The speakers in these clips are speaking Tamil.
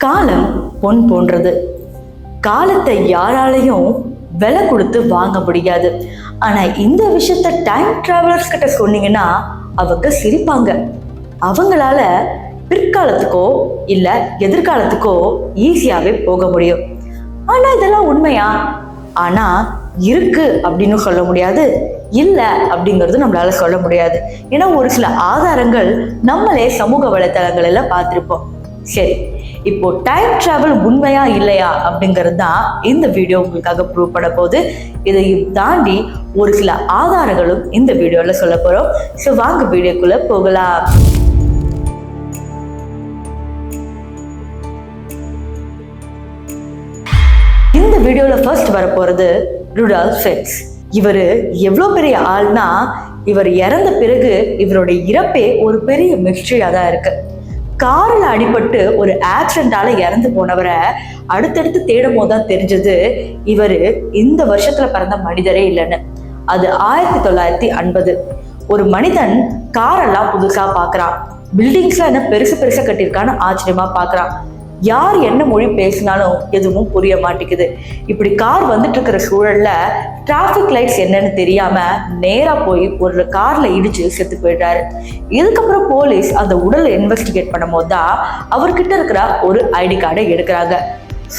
காலம் பொன் போன்றது. காலத்தை யாராலையும் விலை கொடுத்து வாங்க முடியாது. ஆனா இந்த விஷயத்த டைம் டிராவலர்ஸ் கிட்ட சொன்னீங்கன்னா அவங்க சிரிப்பாங்க. அவங்களால பிற்காலத்துக்கோ இல்ல எதிர்காலத்துக்கோ ஈஸியாவே போக முடியும். ஆனா இதெல்லாம் உண்மையா? ஆனா இருக்கு அப்படின்னு சொல்ல முடியாது, இல்ல அப்படிங்கிறது நம்மளால சொல்ல முடியாது. ஏன்னா ஒரு சில ஆதாரங்கள் நம்மளே சமூக வலைத்தளங்கள் எல்லாம் பார்த்திருப்போம். சரி, இப்போ டைம் டிராவல் உண்மையா இல்லையா அப்படிங்கிறது தான் இந்த வீடியோ உங்களுக்காக ப்ரூவ் பண்ண போகுது. இதையும் தாண்டி ஒரு சில ஆதாரங்களும் இந்த வீடியோல சொல்ல போறோம். ஸோ வாங்க வீடியோக்குள்ள போகலாம். இந்த வீடியோல ஃபர்ஸ்ட் வர போறது ருடால்ஃப் ஃபென்ஸ். இவரு எவ்வளவு பெரிய ஆள்னா, இவர் இறந்த பிறகு இவருடைய இறப்பே ஒரு பெரிய மிஸ்ட்ரியா தான் இருக்கு. காரில் அடிபட்டு ஒரு ஆக்சிடென்டால இறந்து போனவரை அடுத்தடுத்து தேடும் போதுதான் தெரிஞ்சது இவரு இந்த வருஷத்துல பிறந்த மனிதரே இல்லைன்னு. அது 1950. ஒரு மனிதன் காரெல்லாம் புதுசா பாக்குறான், பில்டிங்ஸ்லாம் என்ன பெருசு பெருசா கட்டியிருக்கான்னு ஆச்சரியமா பாக்குறான். யார் என்ன மொழி பேசினாலும் எதுவும் புரிய மாட்டேங்குது. இப்படி கார் வந்துட்டு இருக்கிற சூழல்ல டிராபிக் லைட்ஸ் என்னன்னு தெரியாம நேரா போய் ஒரு கார்ல இடிச்சு செத்து போயிடுறாரு. இதுக்கப்புறம் போலீஸ் அந்த உடலை இன்வெஸ்டிகேட் பண்ணும் போதுதான் அவர்கிட்ட இருக்கிற ஒரு ஐடி கார்டை எடுக்கிறாங்க.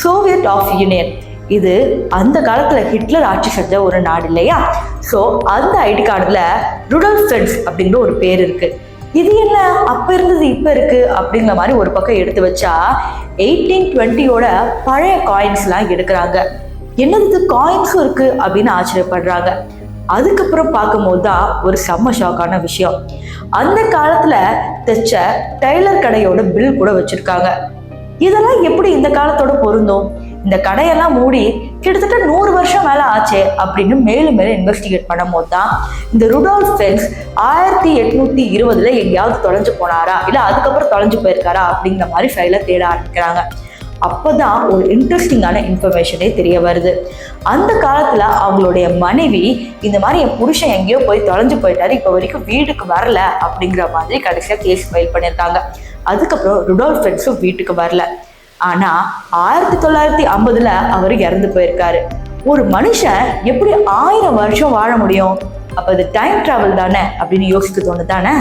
Soviet of Union. இது அந்த காலத்துல ஹிட்லர் ஆட்சி செஞ்ச ஒரு நாடு இல்லையா? ஸோ அந்த ஐடி கார்டுல ருடால்ஃப் ஃபென்ஸ் அப்படிங்கிற ஒரு பேர் இருக்கு. இது என்ன அப்ப இருந்தது இப்ப இருக்கு அப்படிங்கிற மாதிரி ஒரு பக்கம் எடுத்து வச்சா 1820 பழைய காயின்ஸ் எல்லாம் எடுக்கிறாங்க. என்னது காயின்ஸும் இருக்கு அப்படின்னு ஆச்சரியப்படுறாங்க. அதுக்கப்புறம் பார்க்கும்போது தான் ஒரு செம்ம ஷாக்கான விஷயம். அந்த காலத்துல தைச்ச டெய்லர் கடையோட பில் கூட வச்சிருக்காங்க. இதெல்லாம் எப்படி இந்த காலத்தோட பொருந்தும்? இந்த கடையெல்லாம் மூடி கிட்டத்தட்ட 100 வருஷம் மேல ஆச்சே அப்படின்னு மேலும் மேலும் இன்வெஸ்டிகேட் பண்ணும் போது தான் இந்த ருடால்ஃப் ஃபென்ஸ் 1820 எங்கேயாவது தொலைஞ்சு போனாரா இல்ல அதுக்கப்புறம் தொலைஞ்சு போயிருக்காரா அப்படிங்கிற மாதிரி ஃபைல தேட ஆரம்பிக்கிறாங்க. அப்பதான் ஒரு இன்ட்ரெஸ்டிங்கான இன்ஃபர்மேஷனே தெரிய வருது. அந்த காலத்துல அவங்களுடைய மனைவி இந்த மாதிரி என் புருஷன் எங்கேயோ போய் தொலைஞ்சு போயிட்டாரு, இப்ப வரைக்கும் வீட்டுக்கு வரல அப்படிங்கிற மாதிரி கடைசியா கேஸ் ஃபைல் பண்ணியிருக்காங்க. அதுக்கப்புறம் ருடால்ஃப் ஃபென்ஸும் வீட்டுக்கு வரல. ஆனா 1950 அவர் இறந்து போயிருக்காரு. ஒரு மனுஷன் எப்படி 1000 வருஷம் வாழ முடியும்? அப்ப அது டைம் டிராவல் தானே அப்படின்னு யோசிக்க தோணுதானே?